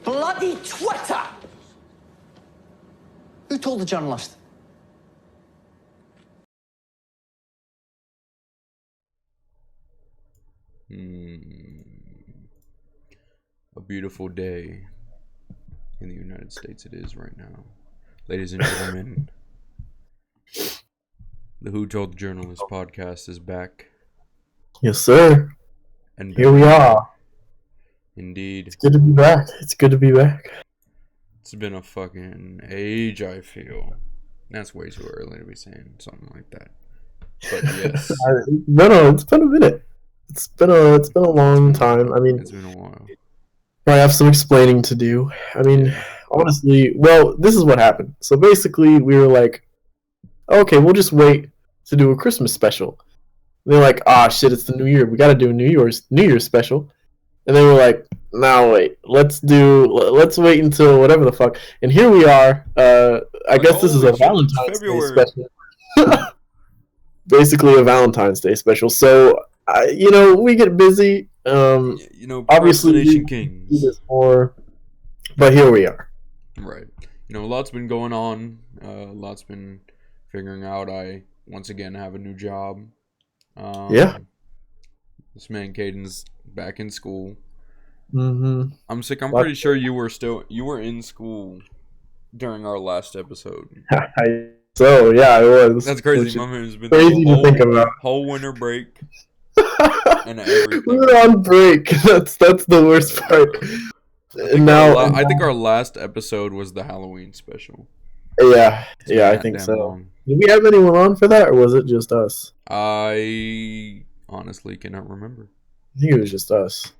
Bloody Twitter! Who told the journalist? A beautiful day in the United States it is right now. Ladies and gentlemen, the Who Told the Journalist podcast is back. Yes, sir. And here we are. Indeed. It's good to be back. It's good to be back. It's been a fucking age, I feel. That's way too early to be saying something like that. But yes. No, it's been a minute. It's been a long time. I mean, it's been a while. I have some explaining to do. I mean, honestly, well, this is what happened. So basically, we were like, okay, we'll just wait to do a Christmas special. And they're like, shit, it's the New Year. We got to do a New Year's special. And they were like, no, wait, let's wait until whatever the fuck. And here we are. I guess this is a Valentine's Day special. Basically a Valentine's Day special. So, we get busy. Obviously, Kings. More, but here we are. Right. A lot's been going on. Lots been figuring out. I once again have a new job. This man Caden's back in school. Mm-hmm. I'm pretty sure you were in school during our last episode. So yeah, I was. That's crazy. My man's been crazy to think about. Whole winter break. And everything. We were on break. That's the worst part. I think our last episode was the Halloween special. Yeah, I think so. Long. Did we have anyone on for that, or was it just us? I honestly cannot remember. I think it was just us.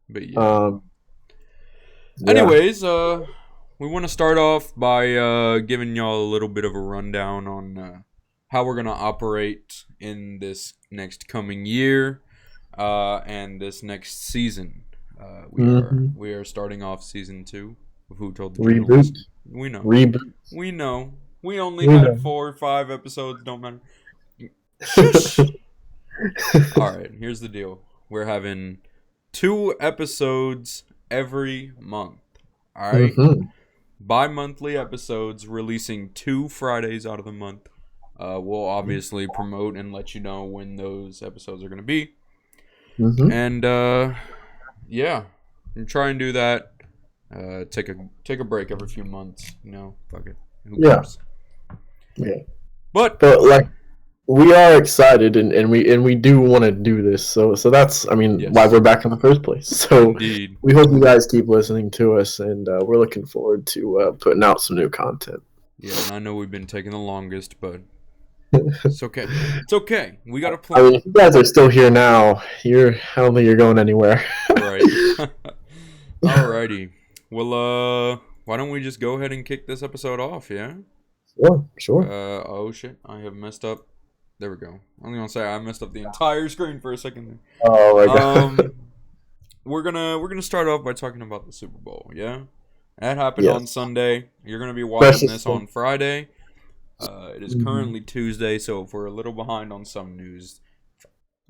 But yeah. Anyways, we want to start off by giving y'all a little bit of a rundown on how we're gonna operate in this next coming year and this next season. We are starting off season 2 of Who Told the Journalist. We know. Reboot. We know. We only had 4 or 5 episodes. Don't matter. All right. Here's the deal. We're having 2 episodes every month. All right. Mm-hmm. Bi-monthly episodes, releasing 2 Fridays out of the month. We'll obviously promote and let you know when those episodes are going to be. Mm-hmm. And and try and do that. Take a break every few months. Fuck it. Who cares? Yeah. But like, we are excited and we do want to do this. So that's why we're back in the first place. So indeed. We hope you guys keep listening to us, and we're looking forward to putting out some new content. Yeah, and I know we've been taking the longest, but it's okay. It's okay. We got a plan. I mean, if you guys are still here now, I don't think you're going anywhere. Right. Alrighty. Well, why don't we just go ahead and kick this episode off, yeah? Sure. Oh shit, I have messed up. There we go. I'm gonna say I messed up the entire screen for a second there. Oh my god. We're gonna start off by talking about the Super Bowl, yeah? That happened on Sunday. You're gonna be watching this on Friday. It is currently Tuesday, so if we're a little behind on some news,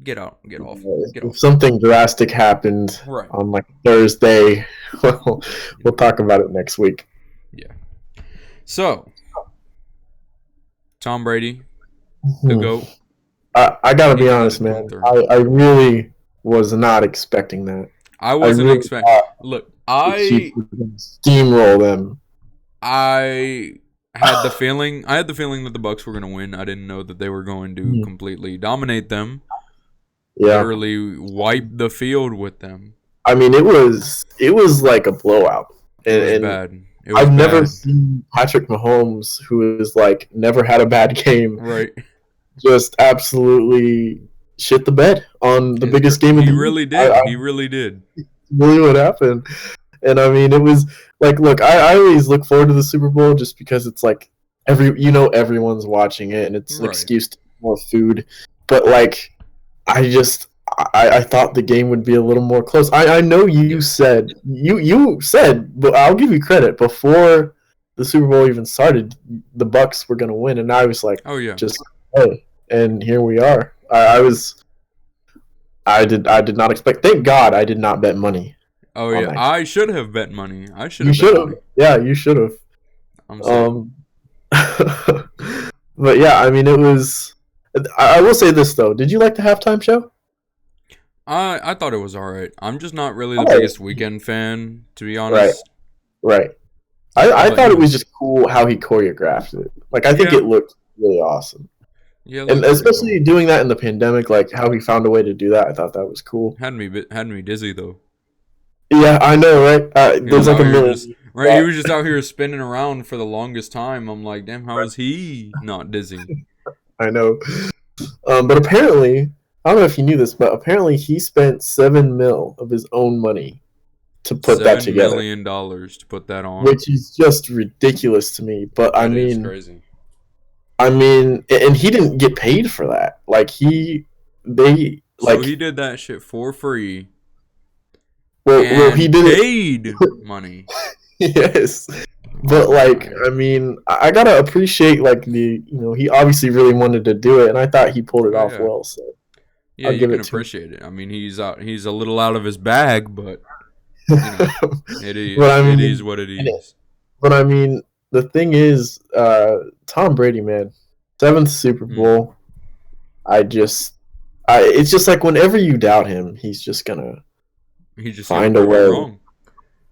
get off. If something drastic happened on like Thursday, we'll talk about it next week. Yeah. So, Tom Brady, the GOAT. I gotta be honest, man. I really was not expecting that. I wasn't expecting. Look, I steamroll them. I had the feeling that the Bucs were going to win. I didn't know that they were going to completely dominate them. Yeah, literally wipe the field with them. I mean, it was like a blowout. It was bad. I've never seen Patrick Mahomes, who is like never had a bad game, right? Just absolutely shit the bed on the biggest game of the year. He really did. He really did. Really what happened. And I mean, it was like, look, I always look forward to the Super Bowl just because it's like everyone's watching it and it's an excuse to eat more food. But like, I thought the game would be a little more close. I know you said, but I'll give you credit, before the Super Bowl even started, the Bucs were going to win. And I was like, oh yeah, and here we are. I did not expect. Thank God I did not bet money. Oh on yeah, that. I should have bet money. I should You have should bet have. money. Yeah, you should have. I'm sorry. But yeah, I mean, it was. I will say this though. Did you like the halftime show? I thought it was alright. I'm just not really the Oh, biggest Weekend fan, to be right, honest. right. I But thought you it know, was just cool how he choreographed it. Like, I think yeah, it looked really awesome. yeah, it And looked pretty especially cool. doing that in the pandemic, like how he found a way to do that, I thought that was cool. Had me dizzy though. Yeah, I know, right? He There's was like out a here million. just right. He was just out here spinning around for the longest time. I'm like, damn, how is he not dizzy? I know. But apparently, I don't know if you knew this, but apparently he spent 7 mil of his own money to put that $7 together, million to put that on. which is just ridiculous to me. But That is crazy. and he didn't get paid for that. Like they So like, he did that shit for free well, he and did it. paid money. Yes. But Oh like, my. I mean, I gotta appreciate like he obviously really wanted to do it, and I thought he pulled it Oh off yeah. well. So Yeah, I'll you give can it to him. appreciate it. I mean, he's a little out of his bag, but you know, But I it mean, is what it and is. but I mean, the thing is, Tom Brady, man, 7th Super Hmm. Bowl. It's just like whenever you doubt him, he's just gonna He's just gonna find a prove you way. wrong.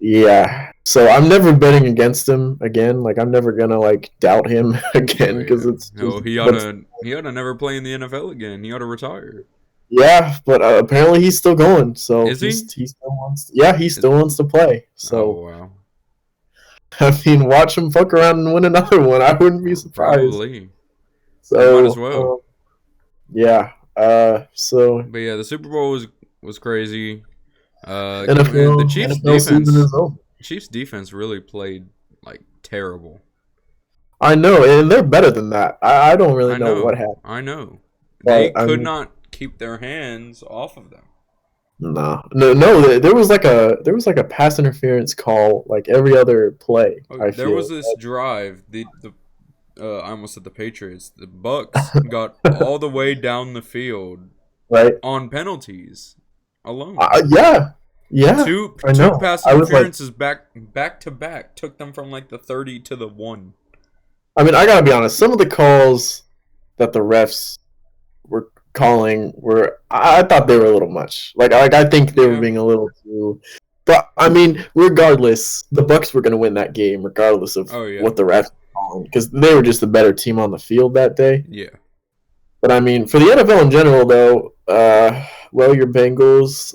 Yeah. So I'm never betting against him again. Like, I'm never gonna like doubt him Oh again because yeah. it's No, just. But he oughta never play in the NFL again. He oughta retire. yeah, but apparently he's still going. So Is he? he still wants. Yeah, he Is- still wants to play. Oh So wow. I mean, watch him fuck around and win another one. I wouldn't be surprised. Probably. He might as So well. yeah. So But yeah, the Super Bowl was crazy. And the NFL season is over. Chiefs defense really played like terrible. I know, and they're better than that. I don't really know what happened, I know. They but I could mean, not keep their hands off of them. no. There was like a pass interference call like every other play. Oh, I there feel. was this drive. I almost said the Patriots. The Bucks got all the way down the field Right. on penalties alone. Yeah. Yeah. Two I know. pass I was like, interferences back to back took them from like the 30 to the 1. I mean, I gotta be honest. Some of the calls that the refs were calling I thought they were a little much. Like I think they were Yeah. being a little too. But I mean, regardless, the Bucks were gonna win that game, regardless of Oh yeah. what the refs were calling, because they were just the better team on the field that day. Yeah. But I mean, for the NFL in general, though, well, your Bengals,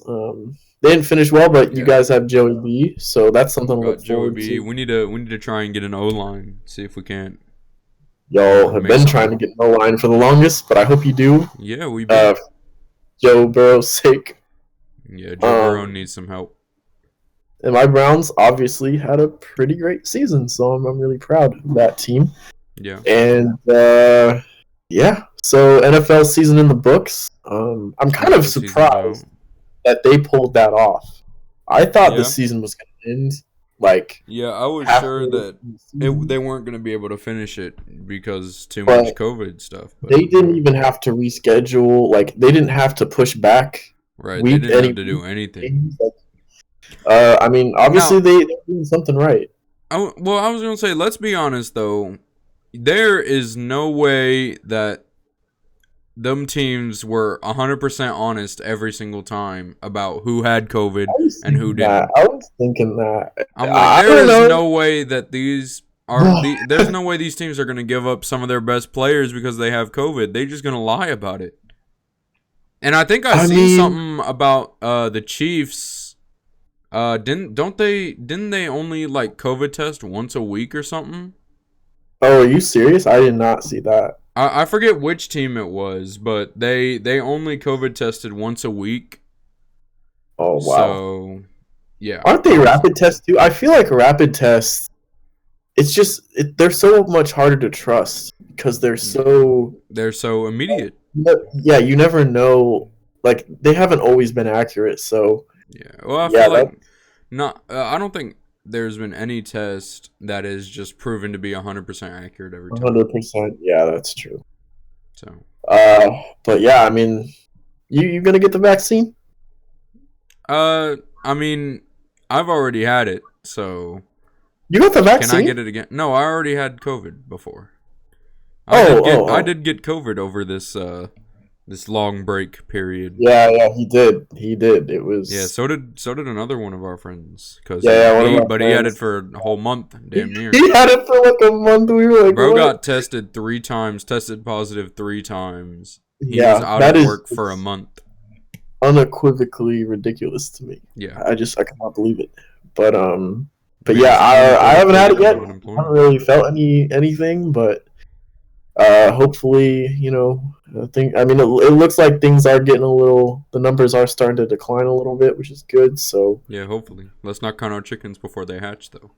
they didn't finish well, but you Yeah. guys have Joey B, so that's something to Got look Joey forward B. to. We need to try and get an O line. See if we can't. Y'all have Make been something trying to up. get no line for the longest, but I hope you do. Yeah, we been. Joe Burrow's sake. Yeah, Joe Burrow needs some help. And my Browns obviously had a pretty great season, so I'm really proud of that team. Yeah. And yeah, so NFL season in the books. I'm kind of NFL season's surprised out. that they pulled that off. I thought Yeah. the season was going to end like Yeah, I was halfway sure that through the season, they weren't going to be able to finish it because too But much COVID stuff. But they didn't even have to reschedule. Like, they didn't have to push back. right, week- they didn't any have to do week anything. games. Like, I mean, obviously they're doing something right. I was going to say, let's be honest though. There is no way that them teams were 100% honest every single time about who had COVID and who didn't. I was thinking that. I'm I like, there don't is know. no way that there's no way these teams are going to give up some of their best players because they have COVID. They're just going to lie about it. And I think I seen something about the Chiefs. Didn't they only like COVID test once a week or something? Oh, are you serious? I did not see that. I forget which team it was, but they only COVID tested once a week. Oh, wow. So, yeah. Aren't they rapid tests too? I feel like rapid tests, it's just, they're so much harder to trust because they're so immediate. Yeah, you never know. Like, they haven't always been accurate, so. Yeah. Well, I feel like I don't think there's been any test that is just proven to be 100% accurate every time. 100%. Yeah, that's true. So. But yeah, I mean, you gonna get the vaccine? I mean, I've already had it, so You got the vaccine? can I get it again? No, I already had COVID before. I did get COVID over this long break period. Yeah, he did. It was. Yeah, so did another one of our friends. Cause one of my he had friends. it for a whole month, damn near. He had it for like a month. We were like, Bro what? got tested 3 times, tested positive 3 times. He Yeah, was out that of is work for a month. unequivocally ridiculous to me. Yeah. I cannot believe it. But Yeah, yeah, I haven't had it yet. I unemployment. haven't really felt anything, but hopefully, I mean, it looks like things are getting the numbers are starting to decline a little bit, which is good. So Yeah, hopefully. Let's not count our chickens before they hatch, though.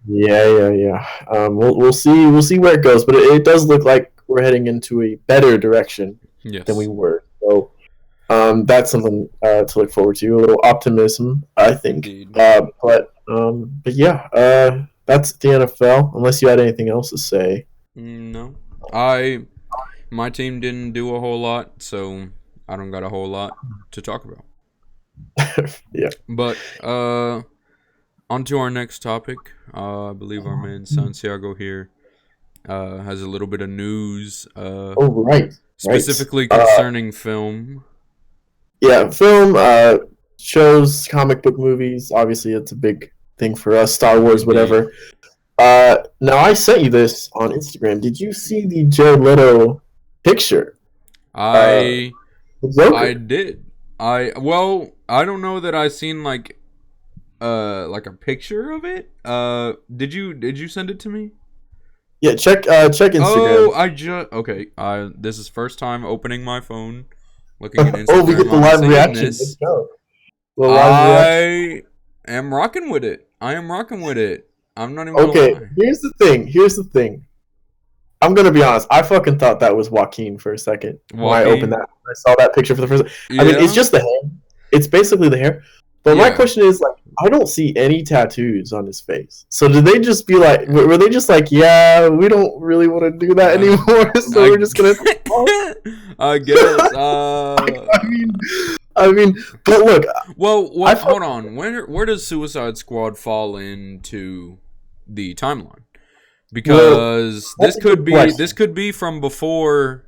yeah. We'll see where it goes, but it does look like we're heading into a better direction than we were. So that's something to look forward to. A little optimism, I think. Indeed. But yeah, that's the NFL. Unless you had anything else to say. No. My team didn't do a whole lot, so I don't got a whole lot to talk about. Yeah. But on to our next topic. I believe our man Santiago here has a little bit of news. Right. Specifically concerning film. Yeah, film, shows, comic book movies. Obviously, it's a big thing for us. Star Wars, whatever. Now I sent you this on Instagram. Did you see the Jared Leto picture? I did. I don't know that I seen like a picture of it. Did you send it to me? Yeah, check Instagram. Okay. This is first time opening my phone, looking at Instagram. We get the live reaction. Let's go. I am rocking with it. I'm not even okay. gonna lie. Here's the thing. I'm gonna be honest. I fucking thought that was Joaquin for a second when I opened that. I saw that picture for the first time. Yeah. I mean, it's just the hair. It's basically the hair. But my question is, like, I don't see any tattoos on his face. So did they just be like, were they just like, yeah, we don't really want to do that anymore, so we're just gonna. I guess. I mean, but look. Well, hold on. Where does Suicide Squad fall into the timeline? Because this could be from before.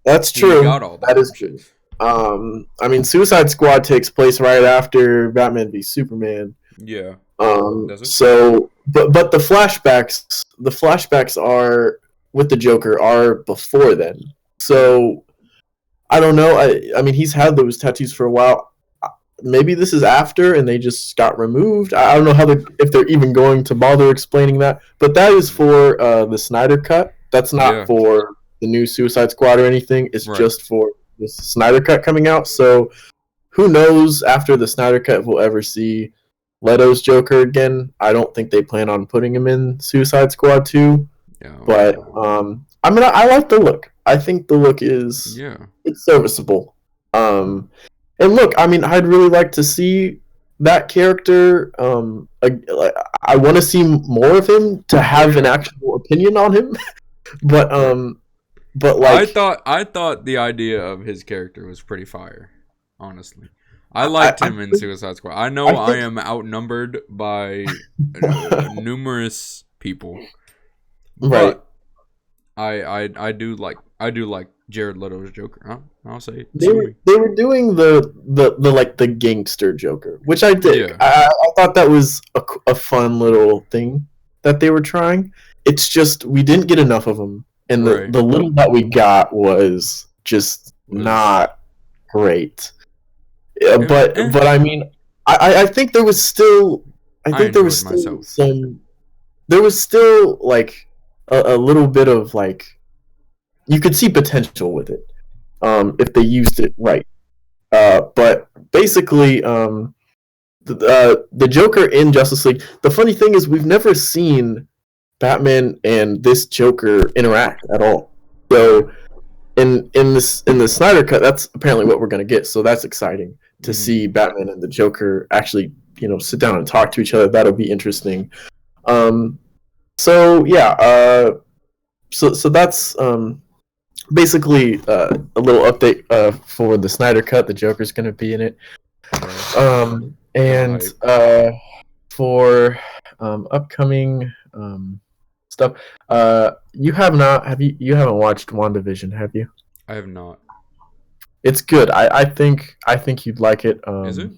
That's true. That is true. I mean, Suicide Squad takes place right after Batman v Superman. Yeah. So, but the flashbacks are with the Joker are before then. So, I don't know. I mean, he's had those tattoos for a while. Maybe this is after, and they just got removed. I don't know if they're even going to bother explaining that. But that is for the Snyder Cut. That's not for the new Suicide Squad or anything. It's just for the Snyder Cut coming out. So who knows after the Snyder Cut if we'll ever see Leto's Joker again. I don't think they plan on putting him in Suicide Squad 2. Yeah, but I mean, I like the look. I think the look is it's serviceable. And look, I mean, I'd really like to see that character. I want to see more of him to have an actual opinion on him. But like, I thought the idea of his character was pretty fire. Honestly, I liked him in Suicide Squad. I know I am outnumbered by numerous people, but I do like Jared Leto's Joker. I'll say it. They were doing the gangster Joker, which I did. Yeah. I thought that was a fun little thing that they were trying. It's just we didn't get enough of them, and the little that we got was just not great. But I mean, I think there was still there was still like a little bit of like you could see potential with it if they used it right. But basically, the Joker in Justice League. The funny thing is, we've never seen Batman and this Joker interact at all. So in the Snyder Cut, that's apparently what we're gonna get. So that's exciting to see Batman and the Joker actually, sit down and talk to each other. That'll be interesting. So yeah, so that's basically a little update for the Snyder Cut. The Joker's gonna be in it. And for upcoming stuff. You have not have you haven't watched WandaVision, have you? I have not. It's good. I think you'd like it. Is it?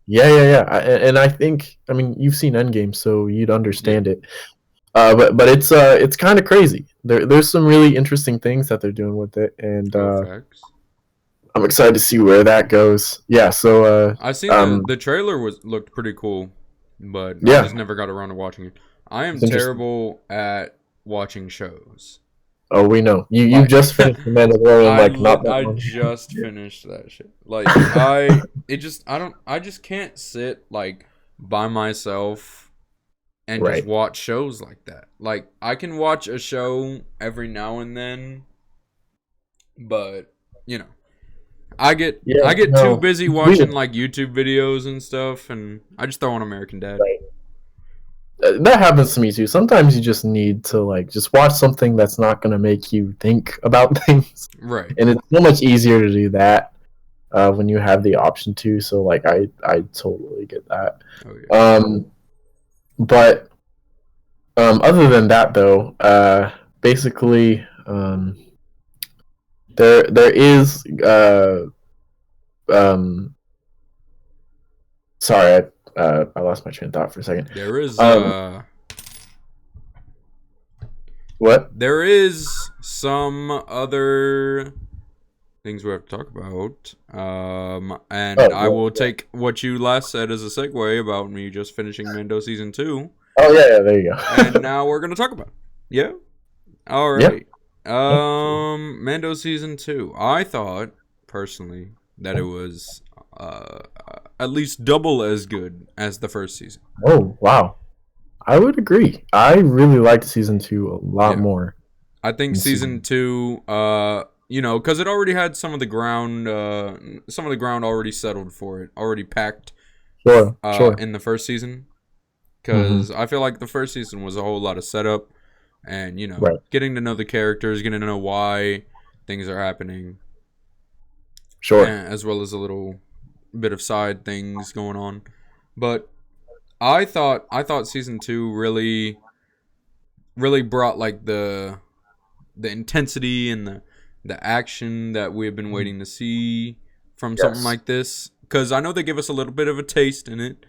Yeah. And I think, I mean, you've seen Endgame, so you'd understand it. But it's kind of crazy. There's some really interesting things that they're doing with it, and Facts. I'm excited to see where that goes. Yeah. So I seen the trailer looked pretty cool, but Yeah. I just never got around to watching it. I am It's interesting. terrible at watching shows. oh, we know you Like- just finished the Mandalorian like not that I long. just finished that shit. Like I just can't sit like by myself and Right. just watch shows like that. Like I can watch a show every now and then, but you know, I get too busy watching like YouTube videos and stuff, and I just throw on American Dad. Right. That happens to me too. Sometimes you just need to like just watch something that's not going to make you think about things, Right. and it's so much easier to do that when you have the option to. So like I totally get that. Oh yeah. But other than that though, basically there is sorry, I lost my train of thought for a second. There is What? there is some other things we have to talk about. And I will take what you last said as a segue about me just finishing Mando season 2. Oh yeah, there you go. And now we're gonna talk about it. Yeah. All right. Mando season 2. I thought personally that it was at least double as good as the first season. Oh wow, I would agree. I really liked season 2 a lot more. I think season 2, you know, because it already had some of the ground already settled for it, already packed. Sure. In the first season. Because I feel like the first season was a whole lot of setup and, you know, getting to know the characters, getting to know why things are happening. Sure. As well as a little bit of side things going on. But I thought season 2 really brought like the intensity and the action that we've been waiting to see from something like this. Because I know they give us a little bit of a taste in it.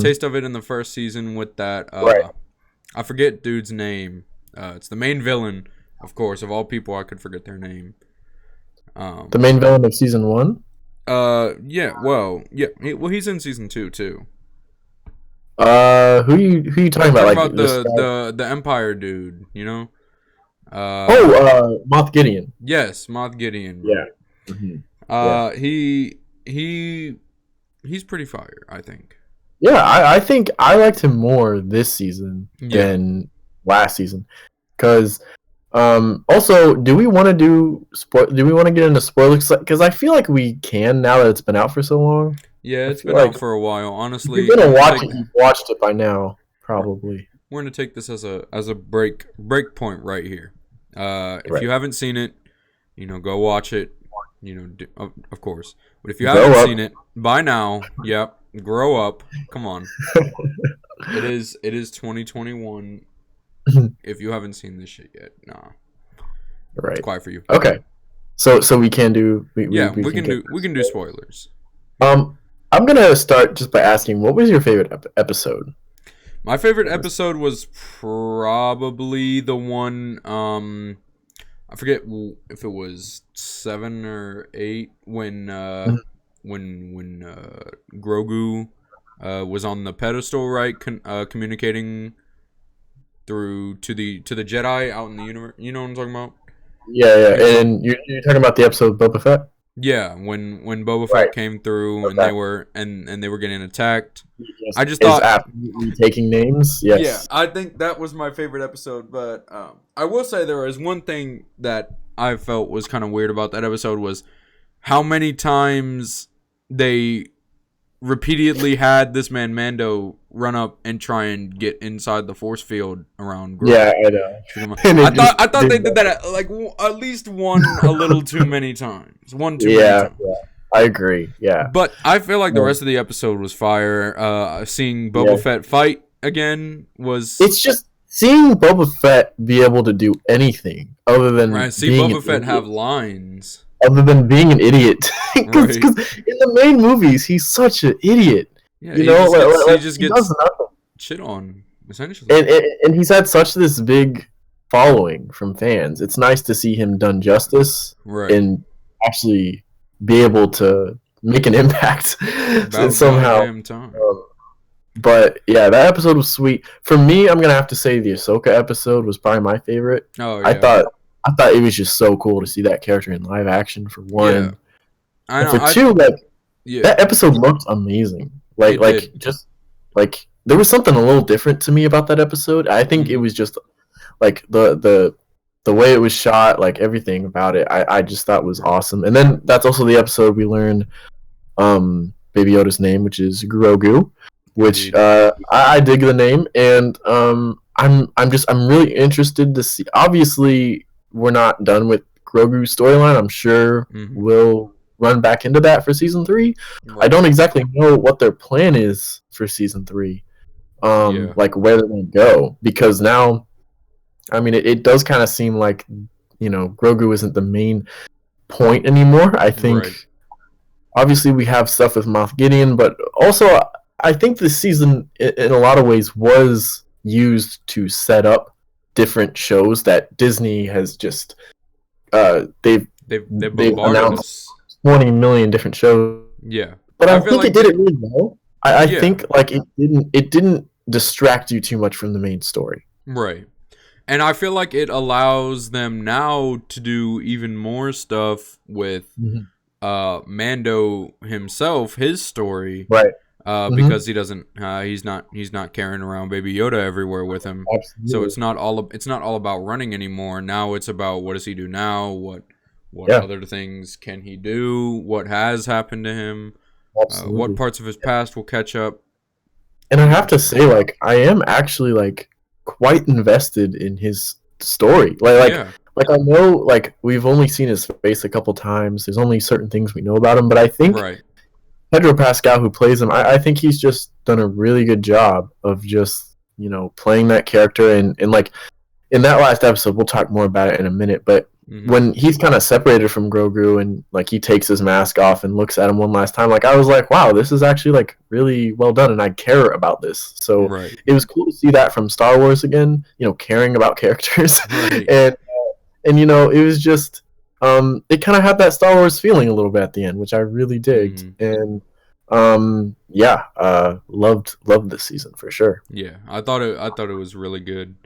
Taste of it in the first season with that I forget dude's name. It's the main villain, of course, of all people. I could forget their name. The main villain of season 1. He's in season 2 too. Who you talking about? Like about the Empire dude, you know? Moff Gideon. Yes, Moff Gideon. Yeah. He's pretty fire, I think. Yeah, I think I liked him more this season than last season. Because also, do we want to get into spoilers? Because I feel like we can now that it's been out for so long. Yeah, it's been out for a while. Honestly, if you're gonna watch it, you've watched it by now, probably. We're gonna take this as a break point right here. If you haven't seen it, you know, go watch it. You know, of course. But if you haven't seen it by now, grow up. Come on. It is 2021. If you haven't seen this shit yet, nah. Right. It's quiet for you. Okay. So we can do. We can do spoilers. I'm gonna start just by asking, what was your favorite episode? My favorite episode was probably the one. I forget if it was 7 or 8 when Grogu was on the pedestal, right? Communicating through to the Jedi out in the universe. You know what I'm talking about? Yeah. And you're talking about the episode of Boba Fett? Yeah, when Boba Fett came through and they were getting attacked. I just thought absolutely taking names. Yes. Yeah, I think that was my favorite episode. But I will say there was one thing that I felt was kind of weird about that episode was how many times they repeatedly had this man Mando run up and try and get inside the force field around Grogu. Yeah, I know. I thought they did that at least one a little too many times. One too many times. I agree. Yeah. But I feel like the rest of the episode was fire. Seeing Boba Fett fight again was. It's just seeing Boba Fett be able to do anything other than being Boba Fett have lines. Other than being an idiot, because in the main movies he's such an idiot. Yeah, he just gets does nothing. Shit on essentially, and he's had such this big following from fans. It's nice to see him done justice and actually be able to make an impact somehow. But yeah, that episode was sweet. For me, I'm gonna have to say the Ahsoka episode was probably my favorite. Oh yeah. I thought it was just so cool to see that character in live action for one. Yeah. I know. And for two, that episode looked amazing. There was something a little different to me about that episode. I think it was just like the way it was shot, like everything about it. I just thought was awesome. And then that's also the episode we learned Baby Yoda's name, which is Grogu, which I dig the name, and I'm really interested to see. Obviously, we're not done with Grogu's storyline. I'm sure we'll run back into that for season 3. Right. I don't exactly know what their plan is for season 3, like where they're going to go, because now, I mean, it does kind of seem like, Grogu isn't the main point anymore. I think, obviously, we have stuff with Moff Gideon, but also I think this season, in a lot of ways, was used to set up different shows that Disney has just they've announced 20 million different shows. Yeah, but I think it did it really well. I think like it didn't distract you too much from the main story. Right, and I feel like it allows them now to do even more stuff with Mando himself, his story. Right. Because he doesn't, he's not carrying around Baby Yoda everywhere with him. Absolutely. So it's not all about running anymore. Now it's about what does he do now? What other things can he do? What has happened to him? What parts of his past will catch up? And I have to say, like, I am actually like quite invested in his story. Like I know, like, we've only seen his face a couple times. There's only certain things we know about him, but I think. Right. Pedro Pascal, who plays him, I think he's just done a really good job of just, playing that character. And like, in that last episode, we'll talk more about it in a minute, but when he's kind of separated from Grogu and, like, he takes his mask off and looks at him one last time, like, I was like, wow, this is actually, like, really well done, and I care about this. So it was cool to see that from Star Wars again, caring about characters. Right. And it was just... it kind of had that Star Wars feeling a little bit at the end, which I really digged, and loved this season for sure. Yeah, I thought it was really good.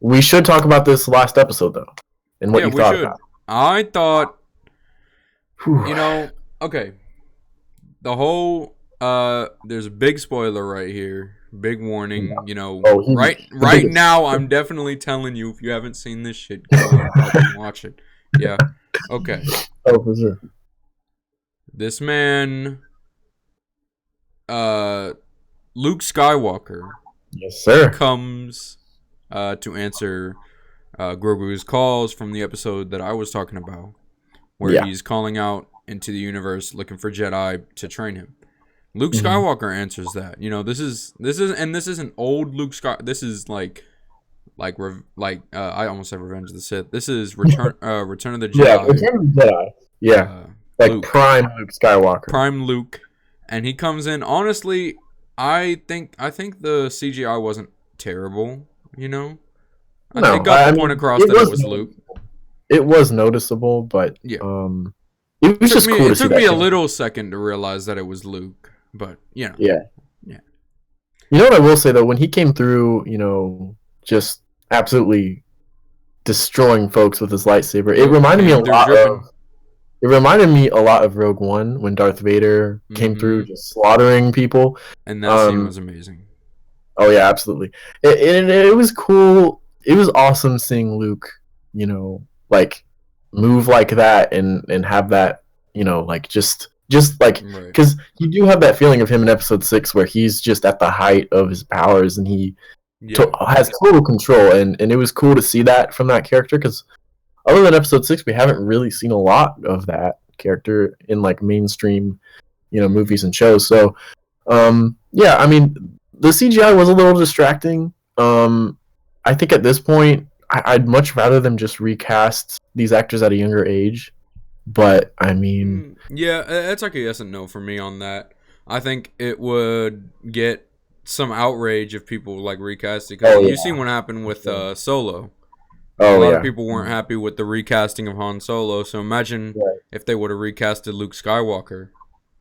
We should talk about this last episode though, and what you thought about it. I thought, okay, the whole there's a big spoiler right here. Big warning, right now I'm definitely telling you, if you haven't seen this shit, go and watch it. Yeah. Okay. Oh, for sure. This man, Luke Skywalker, yes, sir, comes to answer Grogu's calls from the episode that I was talking about, where he's calling out into the universe looking for Jedi to train him. Luke Skywalker answers that. This isn't old Luke Skywalker. This is like I almost said Revenge of the Sith. This is Return of the Jedi. Yeah, Return of the Jedi. Yeah, Luke. Prime Luke Skywalker. Prime Luke, and he comes in. Honestly, I think the CGI wasn't terrible. I think it got the point across that it was Luke. It was noticeable, but it was just cool to see. It took me a little second to realize that it was Luke. But, Yeah. You know what I will say, though? When he came through, just absolutely destroying folks with his lightsaber, it reminded me a lot of Rogue One, when Darth Vader came through just slaughtering people. And that scene was amazing. Oh, yeah, absolutely. It was cool. It was awesome seeing Luke, move like that and have that, just like, because you do have that feeling of him in episode 6 where he's just at the height of his powers and he has total control, and it was cool to see that from that character, because other than episode 6 we haven't really seen a lot of that character in like mainstream, movies and shows. So, yeah, I mean, the CGI was a little distracting. I think at this point, I'd much rather them just recast these actors at a younger age. But I mean, yeah, it's like a yes and no for me on that. I think it would get some outrage if people like recast it, because you seen what happened with Solo. A lot of people weren't happy with the recasting of Han Solo. So imagine if they would have recasted Luke Skywalker.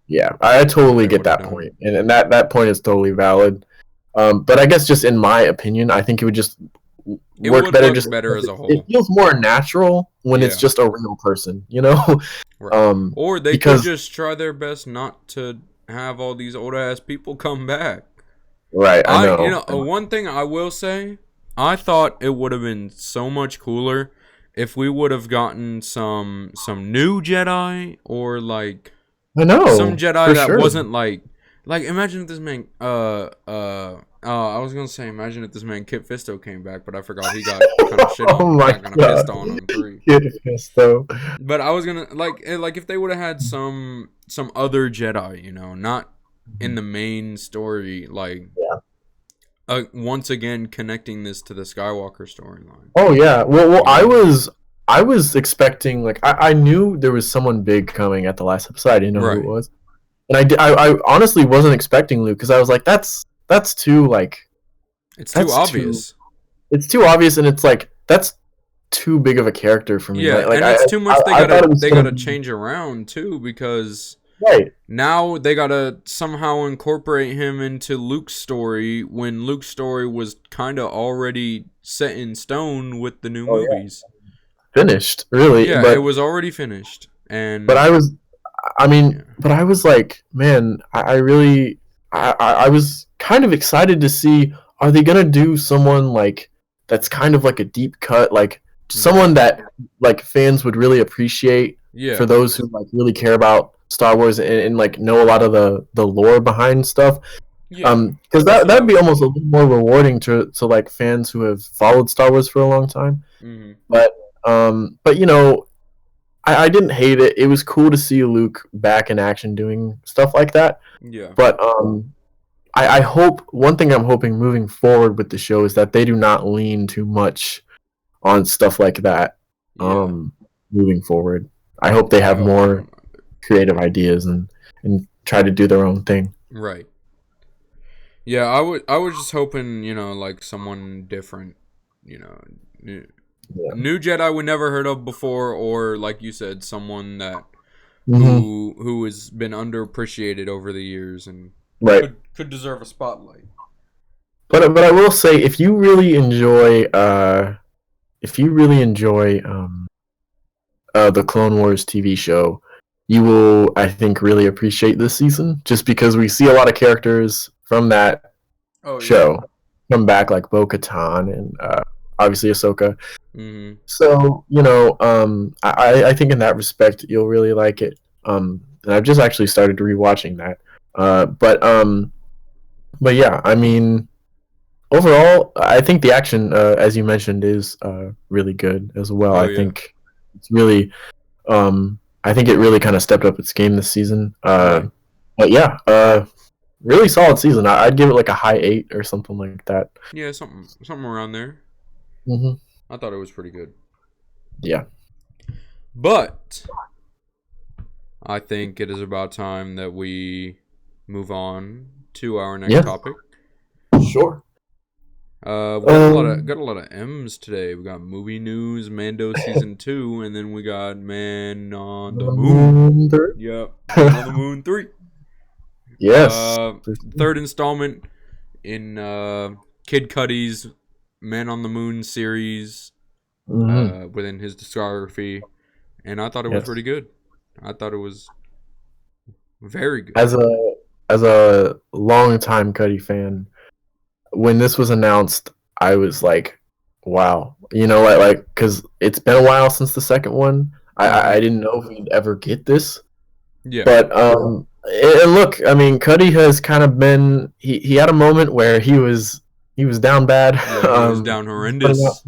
Yeah, I totally get that point, and that point is totally valid. But I guess just in my opinion, I think it would just work better. Just better as a whole. It feels more natural when it's just a real person, Right. Or they could just try their best not to have all these old ass people come back. Right. I know. One thing I will say, I thought it would have been so much cooler if we would have gotten some new Jedi, or like some Jedi that wasn't like imagine if this man I was gonna say imagine if this man Kit Fisto came back, but I forgot he got kind of shit on. Pissed on 3. Kit Fisto. But I was gonna like if they would have had some other Jedi, not in the main story, once again connecting this to the Skywalker storyline. Oh yeah, well, I was expecting, like, I knew there was someone big coming at the last episode. I didn't know who it was, and I honestly wasn't expecting Luke, because I was like, that's too, like, it's too obvious. It's too obvious, and it's like that's too big of a character for me. Yeah, and it's too much. They gotta change around too, because now they gotta somehow incorporate him into Luke's story, when Luke's story was kind of already set in stone with the new movies. Finished, really. Yeah, it was already finished. But I was like, man, I was kind of excited to see, are they gonna do someone like that's kind of like a deep cut, like someone that like fans would really appreciate, for those who like really care about Star Wars and like know a lot of the lore behind stuff. Because that'd be almost a little more rewarding to like fans who have followed Star Wars for a long time. But I didn't hate it. It was cool to see Luke back in action doing stuff like that. But I hope, one thing I'm hoping moving forward with the show is that they do not lean too much on stuff like that. Moving forward, I hope they have more creative ideas and try to do their own thing. Right. Yeah, I was just hoping, like someone different, new Jedi we never heard of before, or like you said, someone that who has been underappreciated over the years and could deserve a spotlight. But I will say, if you really enjoy the Clone Wars TV show, you will, I think, really appreciate this season, just because we see a lot of characters from that show come back, like Bo-Katan and obviously Ahsoka. So, I think in that respect, you'll really like it. And I've just actually started rewatching that. But yeah, I mean, overall, I think the action, as you mentioned, is really good as well. I think it's really, I think it really kind of stepped up its game this season. But yeah, really solid season. I'd give it like a high 8 or something like that. Yeah, something around there. I thought it was pretty good. Yeah. But I think it is about time that we move on to our next topic. Sure. We got a lot of M's today. We got movie news, Mando season 2, and then we got Man on the Moon. Yep, Man on the Moon 3. Yes. Third installment in Kid Cudi's Man on the Moon series within his discography, and I thought it was pretty good. I thought it was very good. As a long-time Cudi fan, when this was announced, I was like, wow. Because it's been a while since the second one. I didn't know if we'd ever get this. Yeah. But, and look, I mean, Cudi has kind of been... He had a moment where he was down bad. Yeah, he was down horrendous.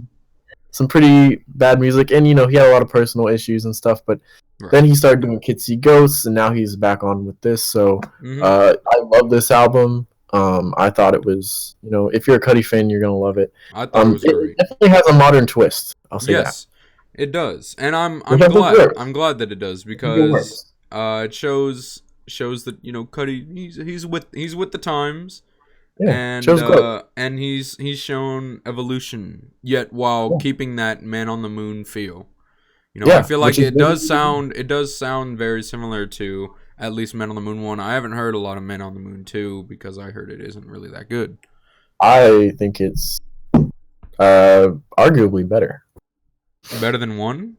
Some pretty bad music. And, he had a lot of personal issues and stuff. But Right. Then he started doing Kids See Ghosts, and now he's back on with this. So Mhm. I love this album. I thought it was, if you're a Cudi fan, you're gonna love it. I thought it was great. It definitely has a modern twist. I'll say that. Yes, it does, and I'm Which I think glad. works. I'm glad that it does I think it because works. it shows that Cudi he's with the times, Yeah, shows growth. and he's shown evolution yet while Yeah. keeping that Man on the Moon feel. Yeah, I feel like which is it does really- sound very similar to at least Men on the Moon 1. I haven't heard a lot of Men on the Moon 2 because I heard it isn't really that good. I think it's arguably better. Better than 1?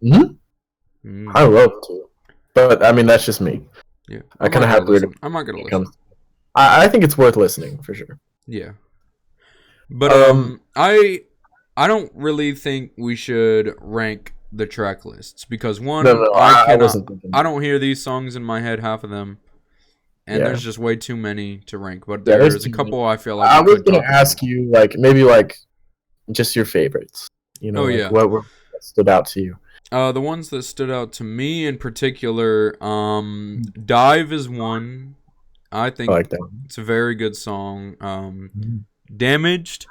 Mm-hmm. I love to, but I mean that's just me. Yeah, I kind of have weird. I'm not gonna listen. I think it's worth listening for sure. Yeah, but I don't really think we should rank the track lists because one, I don't hear these songs in my head, half of them, and there's just way too many to rank. But there's a couple I feel like I was gonna ask you maybe just your favorites. What stood out to you? The ones that stood out to me in particular, Dive is one. I think I like that. It's a very good song. Damaged.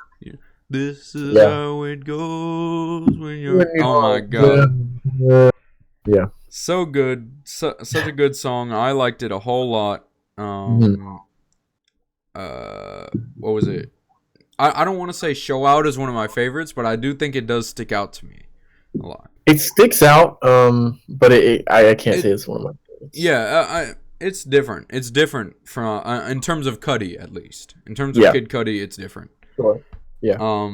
This is how it goes when you're. Oh my god. Yeah. So good. Such a good song. I liked it a whole lot. What was it? I don't want to say Show Out is one of my favorites, but I do think it does stick out to me a lot. It sticks out, but I can't say it's one of my favorites. Yeah, it's different. It's different from in terms of Cudi, at least. In terms of Kid Cudi, it's different. Sure. Yeah.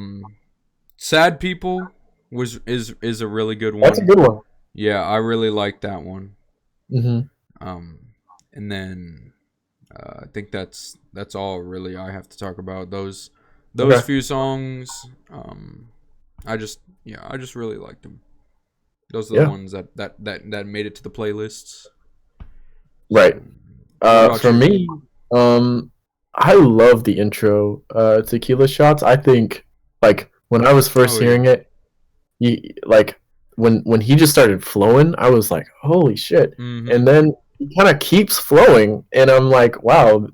Sad People is a really good one. That's a good one. Yeah, I really like that one. Mm-hmm. And then I think that's all really I have to talk about. Those few songs. I just really liked them. Those are the ones that made it to the playlists. Right. For me, I love the intro, Tequila Shots. I think, when I was first hearing it, when he just started flowing, I was like, holy shit. Mm-hmm. And then he kind of keeps flowing, and I'm like, wow.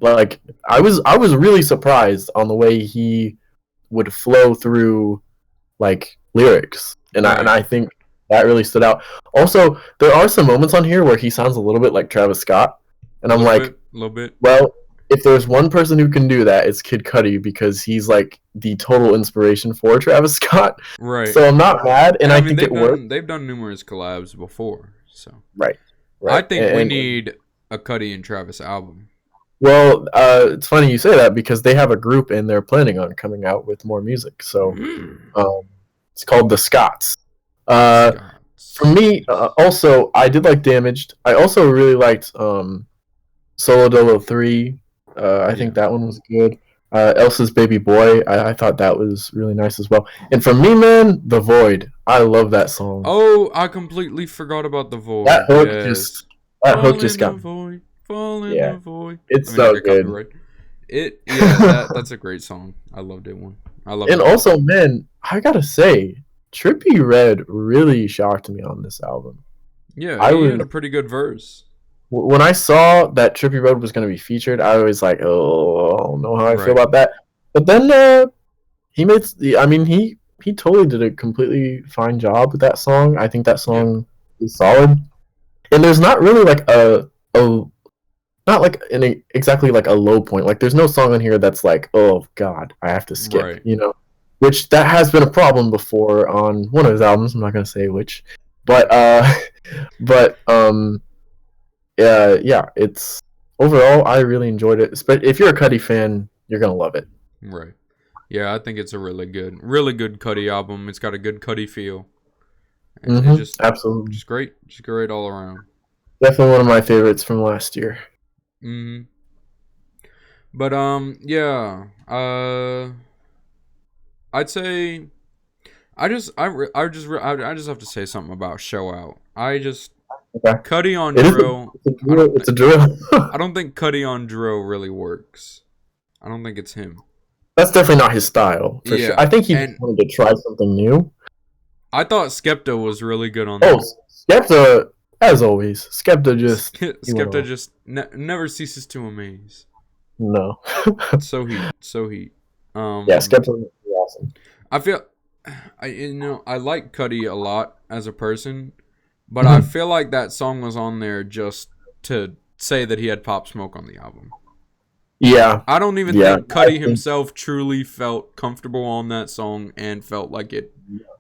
I was really surprised on the way he would flow through, lyrics. And I think that really stood out. Also, there are some moments on here where he sounds a little bit like Travis Scott. And I'm like, a little bit. Well, if there's one person who can do that, it's Kid Cudi, because he's the total inspiration for Travis Scott. Right. So I'm not mad, and I think it worked. They've done numerous collabs before, so right. I think we need a Cudi and Travis album. Well, it's funny you say that because they have a group and they're planning on coming out with more music. So it's called the Scots. For me, also, I did like Damaged. I also really liked Solo Dolo 3. I think that one was good. Elsa's Baby Boy. I thought that was really nice as well. And for me, man, The Void. I love that song. Oh, I completely forgot about The Void. That hook just got me. Fall in the void. It's so good. Right. That's a great song. I loved it one. And also, man, I gotta say, Trippie Redd really shocked me on this album. Yeah, he had a pretty good verse. When I saw that Trippie Redd was going to be featured, I was like, oh, I don't know how I feel about that. But then he totally did a completely fine job with that song. I think that song is solid. And there's not really exactly a low point. There's no song on here that's like, oh god, I have to skip, which that has been a problem before on one of his albums. I'm not going to say which, but it's overall I really enjoyed it. But if you're a Cudi fan, you're gonna love it. Right. Yeah, I think it's a really good Cudi album. It's got a good Cudi feel. And absolutely, just great all around. Definitely one of my favorites from last year. But I'd say I just have to say something about Show Out. Cudi on drill. It's a drill. I don't think Cudi on drill really works. I don't think it's him. That's definitely not his style, for sure. I think he wanted to try something new. I thought Skepta was really good on that. Skepta As always, Skepta just Skepta just never ceases to amaze. no. So heat. Yeah, Skepta is awesome. I feel, I like Cudi a lot as a person, but I feel like that song was on there just to say that he had Pop Smoke on the album. Yeah. I don't even think Cudi himself truly felt comfortable on that song and felt like it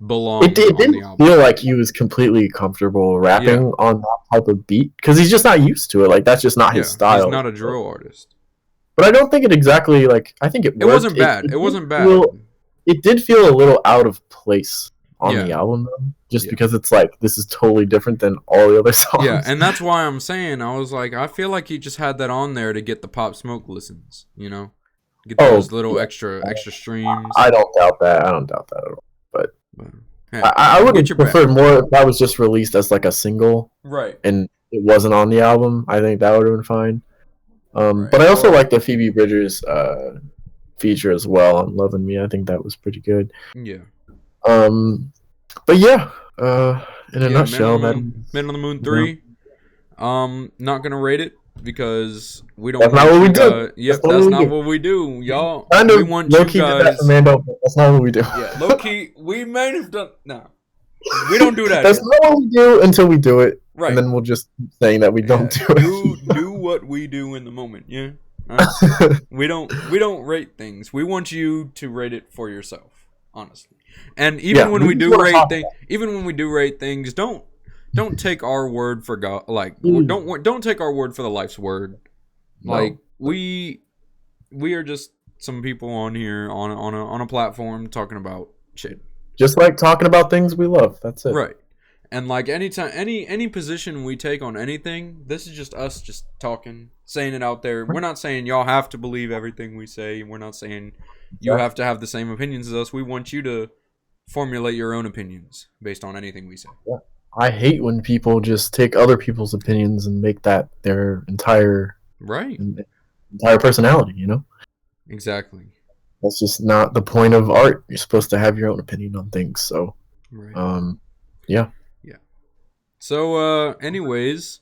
belonged it on the didn't album. feel like he was completely comfortable rapping on that type of beat because he's just not used to it. Like, that's just not his style. He's not a drill artist. But I don't think it exactly, like, I think it worked. It wasn't bad. It wasn't bad. It did feel a little out of place on the album, though, just because it's like, this is totally different than all the other songs. Yeah, and that's why I'm saying, I was like, I feel like he just had that on there to get the Pop Smoke listens, you know? Get those little extra streams. I don't doubt that. I don't doubt that at all. But hey, I would have preferred more if that was just released as like a single. Right. And it wasn't on the album. I think that would have been fine. But I also like the Phoebe Bridgers feature as well on Lovin' Me. I think that was pretty good. Yeah. But yeah, in a nutshell, Man on the Moon 3. Not gonna rate it because we don't. That's not what we do. Yep, that's not what we do, y'all. We want you guys. That's not what we do. Yeah, low key, we might have done. No, we don't do that. That's not what we do until we do it. Right. And then we'll just keep saying that we don't do it. Do what we do in the moment. Yeah. We don't rate things. We want you to rate it for yourself, honestly. And even when we do rate things, don't take our word for God. Like, don't take our word for the life's word. No. Like, we are just some people on here on a platform talking about shit. Just like talking about things we love. That's it. Right. And like anytime any position we take on anything, this is just us just talking, saying it out there. We're not saying y'all have to believe everything we say. We're not saying you have to have the same opinions as us. We want you to formulate your own opinions based on anything we say. Yeah. I hate when people just take other people's opinions and make that their entire personality, you know? Exactly. That's just not the point of art. You're supposed to have your own opinion on things. So, yeah. So, anyways,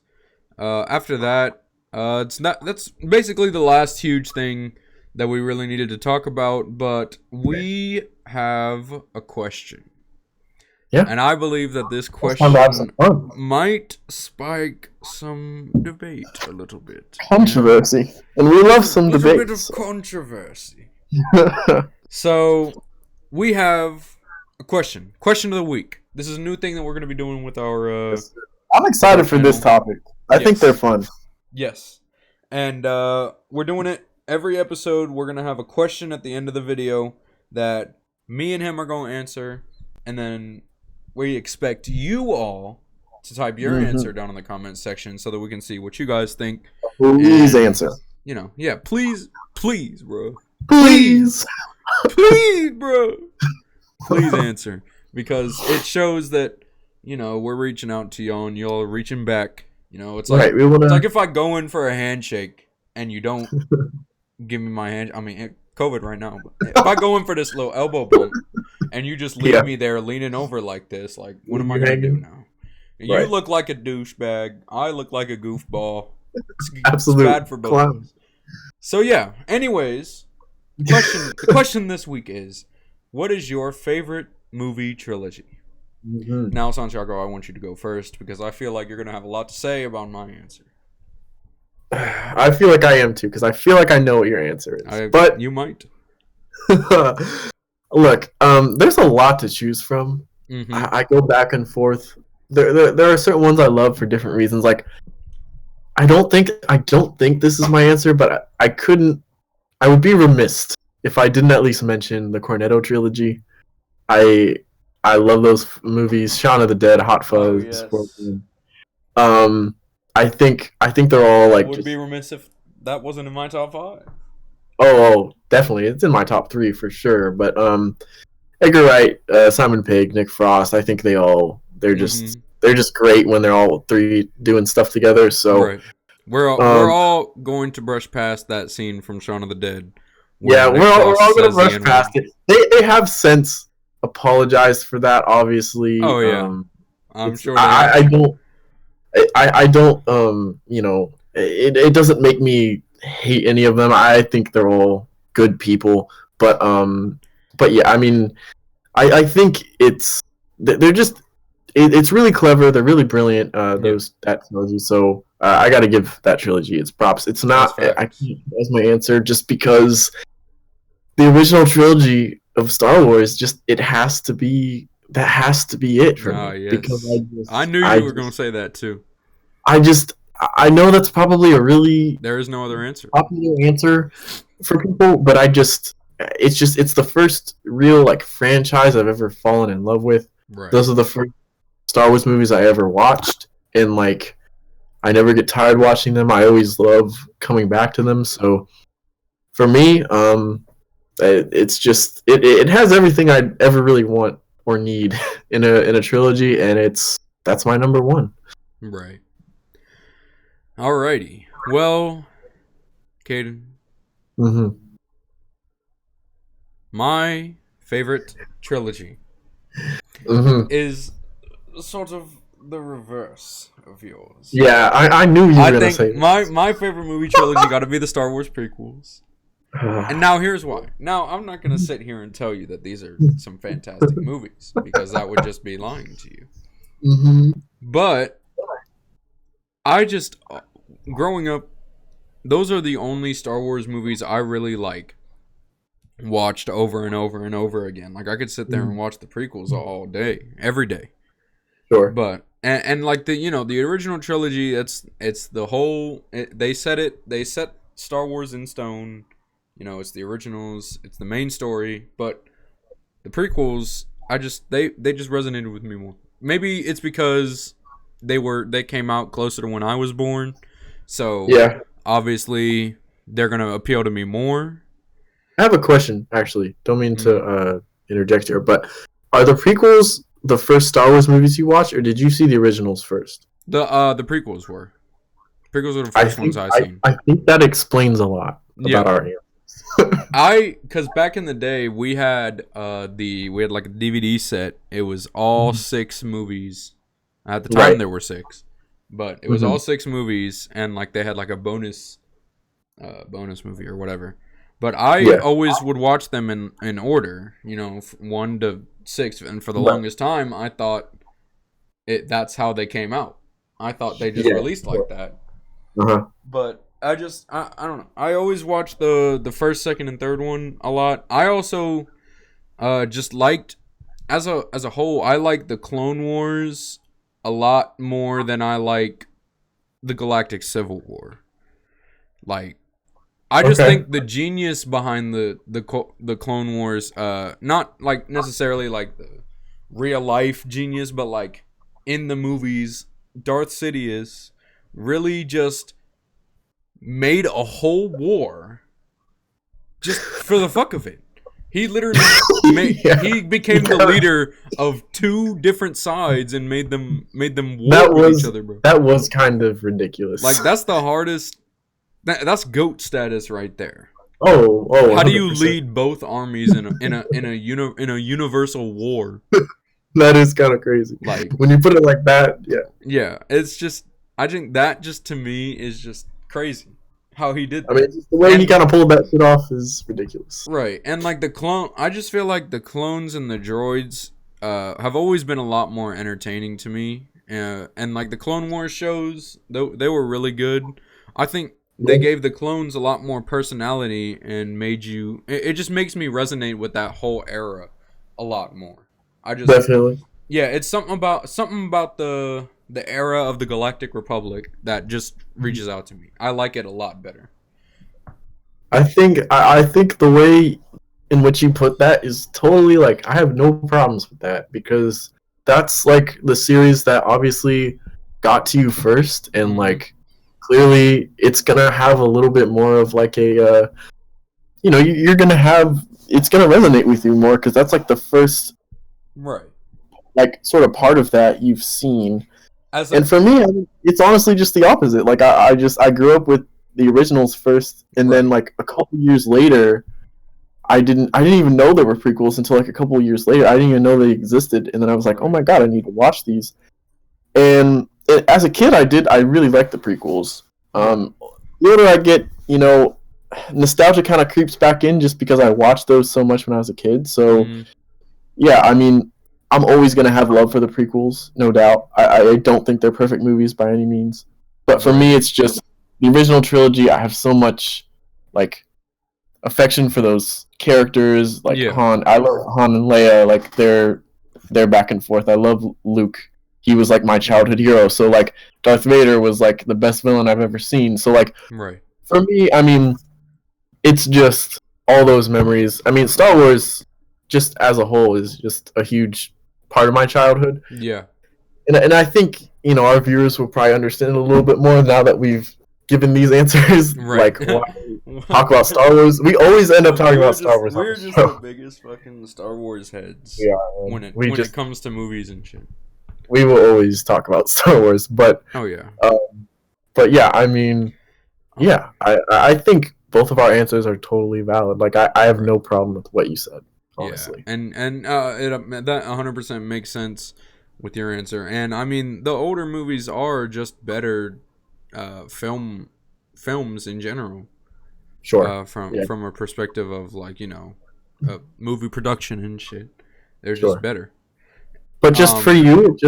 after that, that's basically the last huge thing that we really needed to talk about, but we have a question. Yeah. And I believe that this question might spike some debate a little bit. Controversy. Yeah. And we love some debate. A bit of controversy. So, we have a question. Question of the week. This is a new thing that we're going to be doing with our... I'm excited for this topic. I think they're fun. Yes. And we're doing it every episode. We're going to have a question at the end of the video that me and him are going to answer. And then we expect you all to type your answer down in the comments section so that we can see what you guys think. Please answer. You know, yeah, please, bro. Please, bro. Please answer. Because it shows that, you know, we're reaching out to y'all and y'all are reaching back. You know, it's like it's like if I go in for a handshake and you don't give me my hand. I mean, COVID right now. But if I go in for this little elbow bump and you just leave me there leaning over like this, like, what am I going to do now? You look like a douchebag. I look like a goofball. It's bad for both of us. So, yeah. Anyways, the question this week is, what is your favorite movie trilogy? Now, Santiago, I want you to go first because I feel like you're going to have a lot to say about my answer. I feel like I am too because I feel like I know what your answer is. But you might. Look, there's a lot to choose from. I go back and forth. There are certain ones I love for different reasons. Like, I don't think this is my answer, but I would be remiss if I didn't at least mention the Cornetto trilogy. I love those movies. Shaun of the Dead, Hot Fuzz. I think they're all like. I would be remiss if that wasn't in my top 5. Oh, definitely, it's in my top 3 for sure. But Edgar Wright, Simon Pegg, Nick Frost. I think they're just great when they're all 3 doing stuff together. So we're all going to brush past that scene from Shaun of the Dead. Yeah, we're all going to brush past it. They have since apologized for that, obviously. Oh yeah, I'm sure. I don't it doesn't make me hate any of them. I think they're all good people, but yeah, I mean, I think they're just it's really clever. They're really brilliant. That trilogy. So I got to give that trilogy its props. It's not I can't as my answer just because the original trilogy of Star Wars it has to be it for me. Yes. Because I knew you were going to say that too. I know that's probably a really there is no other answer popular answer for people, but it's the first real like franchise I've ever fallen in love with. Right. Those are the first Star Wars movies I ever watched, and like I never get tired watching them. I always love coming back to them. So for me, it has everything I'd ever really want or need in a trilogy, and that's my number one. Right. Alrighty. Well, Caden. Mm-hmm. My favorite trilogy is sort of the reverse of yours. Yeah, I knew you were going to say my favorite movie trilogy got to be the Star Wars prequels. And now here's why. Now, I'm not going to sit here and tell you that these are some fantastic movies, because that would just be lying to you. Mm-hmm. But I just, growing up, those are the only Star Wars movies I really watched over and over and over again. Like, I could sit there and watch the prequels all day, every day. Sure. But and like the original trilogy, it's the whole they set Star Wars in stone. It's the originals, it's the main story, but the prequels, they just resonated with me more. Maybe it's because they came out closer to when I was born. So yeah, obviously they're going to appeal to me more. I have a question, actually. Don't mean to interject here, but are the prequels the first Star Wars movies you watched, or did you see the originals first? The prequels were. Prequels were the first ones I seen. I think that explains a lot about our answers. Because back in the day we had like a DVD set. It was all 6 movies. At the time there were 6, but it was all 6 movies, and like they had like a bonus movie or whatever. But I always would watch them in order, 1 to 6, and for the longest time I thought that's how they came out. I thought they just released like that. But I don't know. I always watched the first, second, and third one a lot. I also just liked as a whole. I like the Clone Wars a lot more than I like the Galactic Civil War. Like, I just think the genius behind the Clone Wars, not like necessarily like the real life genius, but like in the movies, Darth Sidious really just made a whole war just for the fuck of it. He literally he became the leader of 2 different sides and made them war with each other, bro. That was kind of ridiculous. Like, that's the hardest. That's GOAT status right there. Oh! How do you lead both armies in a universal war? That is kind of crazy. Like, when you put it like that, yeah. It's just, I think that just to me is just crazy how he did that. I mean, just the way he kind of pulled that shit off is ridiculous. Right, and like I just feel like the clones and the droids have always been a lot more entertaining to me. And like the Clone Wars shows, they were really good. I think they gave the clones a lot more personality and made you. It just makes me resonate with that whole era a lot more. Definitely. Yeah, it's something about the era of the Galactic Republic that just reaches out to me. I like it a lot better. I think the way in which you put that is totally like, I have no problems with that, because that's like the series that obviously got to you first, and like clearly it's gonna have a little bit more of like a you're gonna have, it's gonna resonate with you more because that's like the first like sort of part of that you've seen. And for me, it's honestly just the opposite. Like I grew up with the originals first, and then like a couple years later, I didn't even know there were prequels until like a couple years later. I didn't even know they existed, and then I was like, oh my god, I need to watch these. And as a kid, I really liked the prequels. The older I get, nostalgia kind of creeps back in just because I watched those so much when I was a kid. So, yeah, I mean, I'm always going to have love for the prequels, no doubt. I don't think they're perfect movies by any means. But for me, it's just the original trilogy. I have so much, like, affection for those characters. Like, Han. I love Han and Leia. Like, they're back and forth. I love Luke. He was, like, my childhood hero. So, like, Darth Vader was, like, the best villain I've ever seen. So, like, for me, I mean, it's just all those memories. I mean, Star Wars, just as a whole, is just a huge part of my childhood. Yeah. And I think, our viewers will probably understand a little bit more now that we've given these answers. Like, why we talk about Star Wars. We always end up talking about Star Wars. We're just the biggest fucking Star Wars heads. Yeah, when it comes to movies and shit. We will always talk about Star Wars, but but yeah, I mean, yeah, I think both of our answers are totally valid. Like, I have no problem with what you said, honestly. Yeah, and that 100% makes sense with your answer. And I mean, the older movies are just better films in general. Sure. From a perspective of, like, movie production and shit, they're just better. But just for you,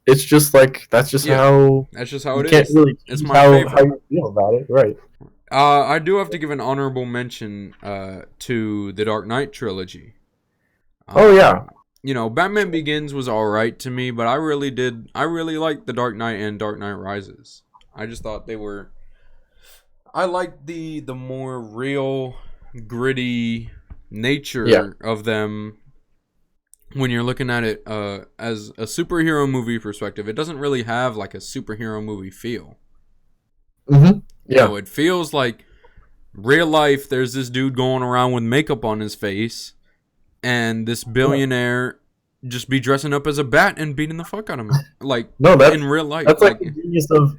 it's just like that's just how it is. Can't really it's my favorite. How you feel about it, right? I do have to give an honorable mention to the Dark Knight trilogy. Batman Begins was alright to me, but I really liked the Dark Knight and Dark Knight Rises. I just thought they were. I liked the more real, gritty nature of them. When you're looking at it as a superhero movie perspective, it doesn't really have like a superhero movie feel. Yeah. It feels like real life. There's this dude going around with makeup on his face, and this billionaire just be dressing up as a bat and beating the fuck out of him. Like, in real life. That's like the genius of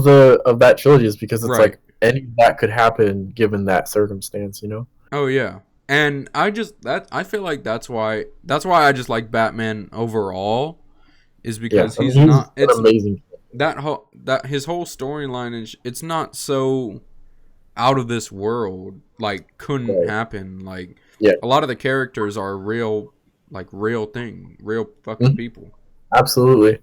that trilogy, is because it's like any of that could happen given that circumstance, Oh yeah. And I feel like that's why I just like Batman overall, is because he's not. It's amazing. That his whole storyline is, it's not so out of this world. Like, couldn't happen. Like, a lot of the characters are real fucking people. Absolutely.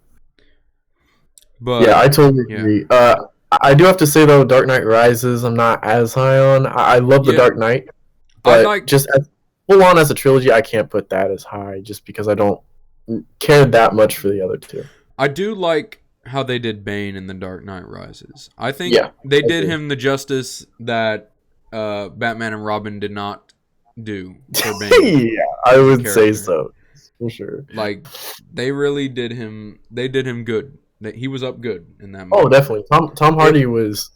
But yeah, I totally agree. I do have to say though, Dark Knight Rises, I'm not as high on. I love the Dark Knight. But just full on as a trilogy, I can't put that as high just because I don't care that much for the other two. I do like how they did Bane in The Dark Knight Rises. I think they did him the justice that Batman and Robin did not do for Bane. Yeah, I would say so, for sure. Like, they really did him. They did him good. He was up good in that movie. Oh, definitely. Tom Hardy was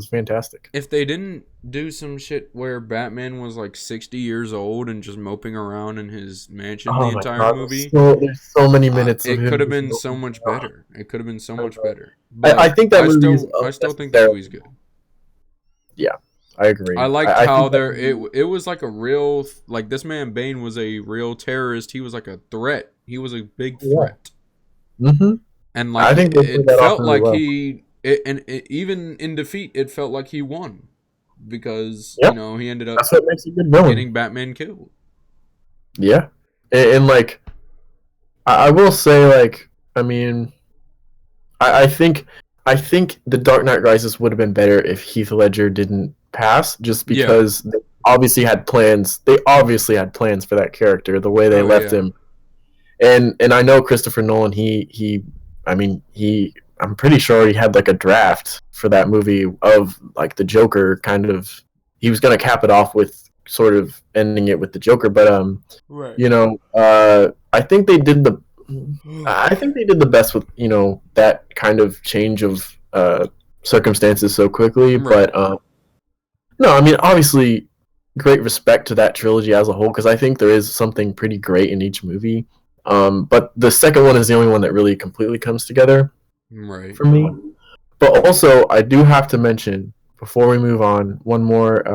fantastic. If they didn't do some shit where Batman was like 60 years old and just moping around in his mansion the entire movie, there's so many minutes. It could have been so much better. It could have been so much better. I think that I still think the movie's good. Yeah, I agree. I liked how it was like a real, like, this man Bane was a real terrorist. He was like a threat. He was a big threat. And like, I think it felt like even in defeat, it felt like he won, because he ended up getting Batman killed. Yeah, and like, I will say, like, I mean, I think the Dark Knight Rises would have been better if Heath Ledger didn't pass, just because they obviously had plans. They obviously had plans for that character, the way they left him, and I know Christopher Nolan. I'm pretty sure he had like a draft for that movie of like the Joker kind of. He was gonna cap it off with sort of ending it with the Joker, but I think they did the best with that kind of change of circumstances so quickly. Right. But no, I mean, obviously, great respect to that trilogy as a whole, because I think there is something pretty great in each movie. But the second one is the only one that really completely comes together. Right. For me. But also, I do have to mention, before we move on, one more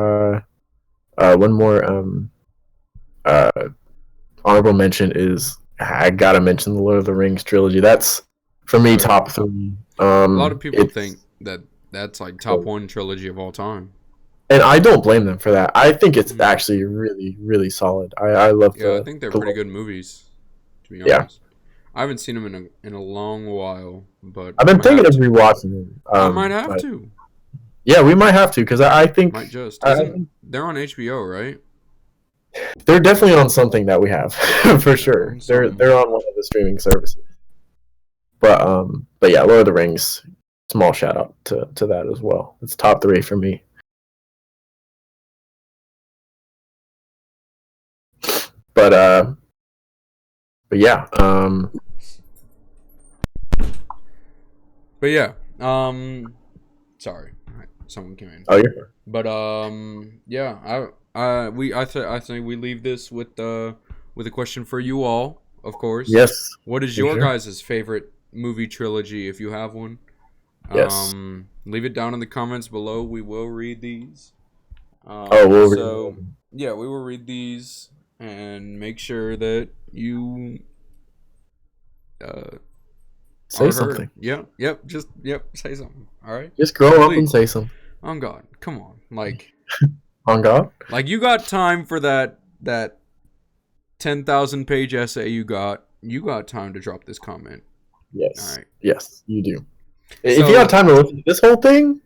honorable mention is, I gotta mention the Lord of the Rings trilogy. That's, for me, top 3 A lot of people think that that's like top one trilogy of all time. And I don't blame them for that. I think it's actually really, really solid. I love I think they're pretty good movies, to be honest. I haven't seen them in a long while, but I've been thinking of rewatching them. I might have to. Yeah, we might have to, because I think... Might just. They're on HBO, right? They're definitely on something that we have, for sure. They're on one of the streaming services. But yeah, Lord of the Rings, small shout out to that as well. It's top 3 for me. But yeah, But yeah, sorry, someone came in. Oh, yeah. But yeah, I think we leave this with a question for you all, of course. Yes. What is your guys' favorite movie trilogy, if you have one? Yes. Leave it down in the comments below. We will read these. We'll read them. Yeah, we will read these and make sure that you say something. Yep, say something. All right. Just grow up and say something. On God, come on, like. On God. Like, you got time for that 10,000 page essay you got time to drop this comment. Yes. All right. Yes, you do. If you have time to listen to this whole thing,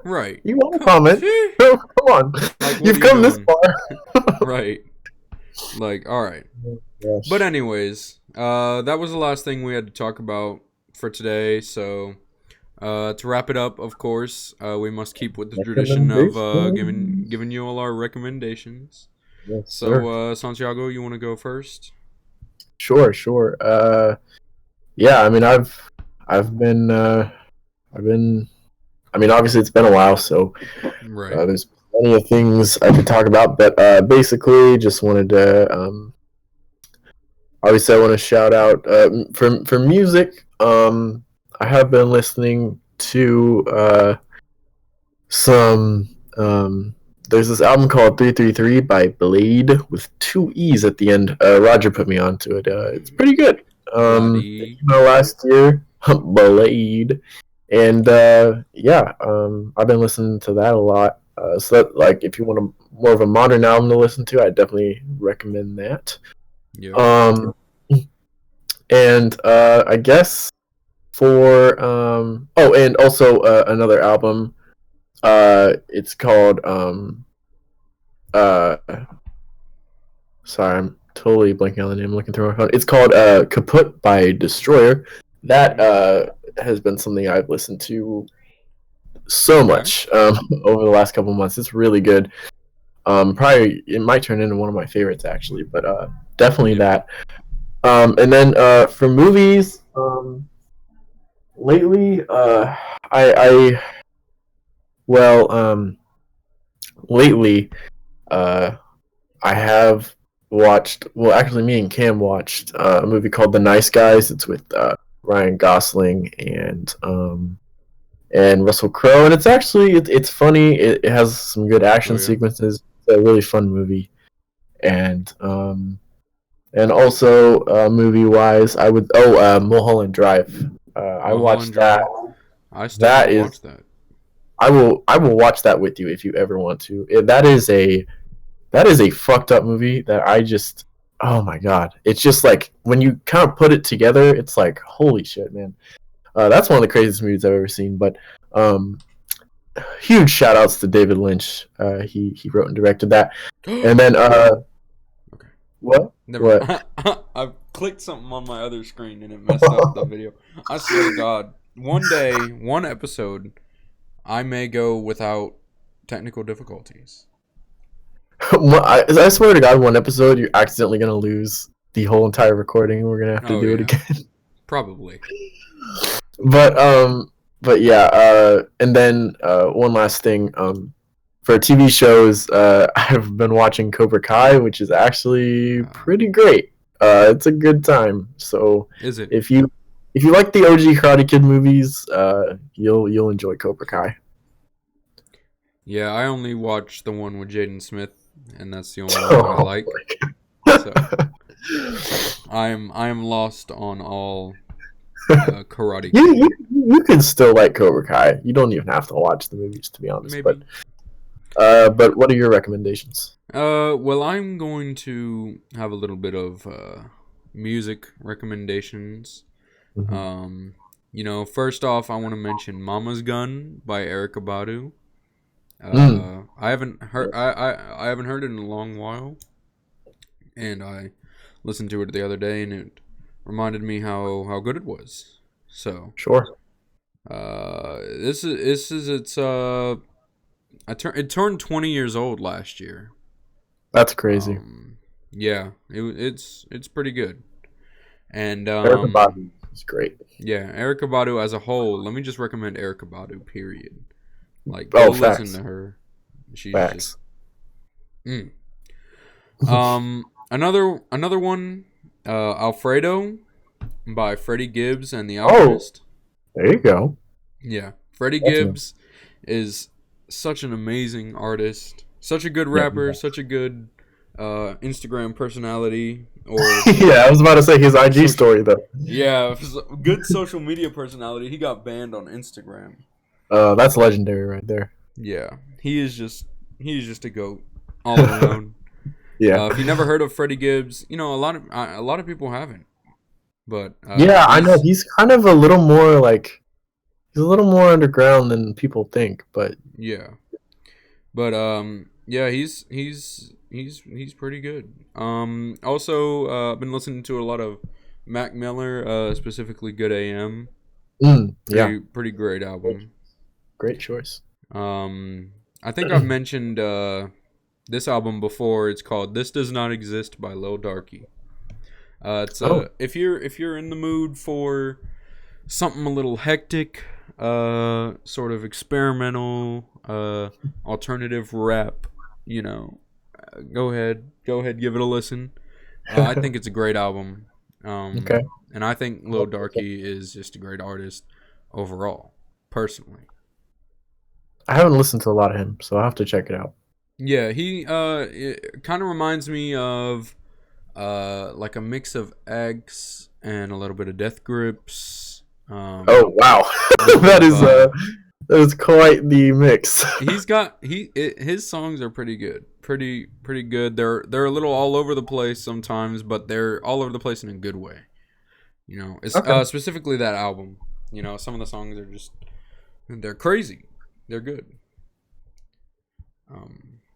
right. You want to comment? Come on. Like, you've come this far. Right. Like, all right. Yes. But anyways, that was the last thing we had to talk about for today. So, to wrap it up, of course, we must keep with the tradition of giving you all our recommendations. Yes, so, Santiago, you want to go first? Sure. Yeah, I mean, I've been, I mean, obviously it's been a while, so there's plenty of things I could talk about, but basically just wanted to, obviously I want to shout out, for music, I have been listening to some, there's this album called 333 by Blade with 2 E's at the end. Roger put me onto it. It's pretty good. Last year, Blade. And yeah, I've been listening to that a lot. So that, like, if you want more of a modern album to listen to, I definitely recommend that. Yeah. And I guess for and also another album. It's called sorry, I'm totally blanking on the name. I'm looking through my phone. It's called Kaput by Destroyer. That has been something I've listened to so much over the last couple months. It's really good. Probably it might turn into one of my favorites actually, but definitely that. And then for movies, lately lately I have watched, well, actually me and Cam watched a movie called The Nice Guys. It's with Ryan Gosling and Russell Crowe, and it's actually it's funny. It has some good action sequences. It's a really fun movie. And also movie wise, I would Mulholland Drive. I watched that. I still haven't watched that. I will watch that with you if you ever want to. That is a fucked up movie that I just, oh my god. It's just like when you kind of put it together, it's like holy shit, man. That's one of the craziest movies I've ever seen. But huge shout outs to David Lynch. He wrote and directed that. And then okay. What? I've clicked something on my other screen and it messed up the video. I swear to God, one day, one episode, I may go without technical difficulties. I swear to God, one episode you're accidentally gonna lose the whole entire recording. We're gonna have to do it again. Probably. But yeah. And then one last thing. For TV shows, I've been watching Cobra Kai, which is actually pretty great. It's a good time. So is it? If you like the OG Karate Kid movies, you'll enjoy Cobra Kai. Yeah, I only watched the one with Jaden Smith, and that's the only one I like. So I am lost on all Karate you, Kid. you can still like Cobra Kai. You don't even have to watch the movies, to be honest. Maybe. But what are your recommendations? Well, I'm going to have a little bit of music recommendations. Mhm. First off, I want to mention "Mama's Gun" by Erykah Badu. I haven't heard I haven't heard it in a long while, and I listened to it the other day, and it reminded me how good it was. So, Sure. this is its it turned 20 years old last year. That's crazy. Yeah, it's pretty good. And Erykah Badu is great. yeah, Erykah Badu as a whole. Let me just recommend Erykah Badu. Period. Like, go listen Facts. to her. She's Facts. just. Another one, Alfredo by Freddie Gibbs and the Alchemist. There you go. Yeah, Freddie That's Gibbs is such an amazing artist, such a good rapper, Yeah. such a good Instagram personality, or Yeah, I was about to say his IG story though. yeah, good social media personality. He got banned on Instagram. That's legendary right there. Yeah, he's just a goat all around. Yeah. If you never heard of Freddie Gibbs, a lot of people haven't. But Yeah, I know he's kind of a little more like he's a little more underground than people think, but yeah, but yeah, he's pretty good. Also, I've been listening to a lot of Mac Miller, specifically "Good AM." yeah, Pretty great album. great choice. I think I've mentioned this album before. It's called "This Does Not Exist" by Lil Darky. If you're in the mood for something a little hectic, sort of experimental, alternative rap, go ahead, give it a listen. I think it's a great album. Okay. And I think Lil Darky is just a great artist overall, personally. I haven't listened to a lot of him, so I'll have to check it out. Yeah, he it kind of reminds me of like a mix of X and a little bit of Death Grips. Oh wow, that is quite the mix. His songs are pretty good, pretty good. They're a little all over the place sometimes, but they're all over the place in a good way. It's Okay. specifically that album. Some of the songs are they're crazy, they're good.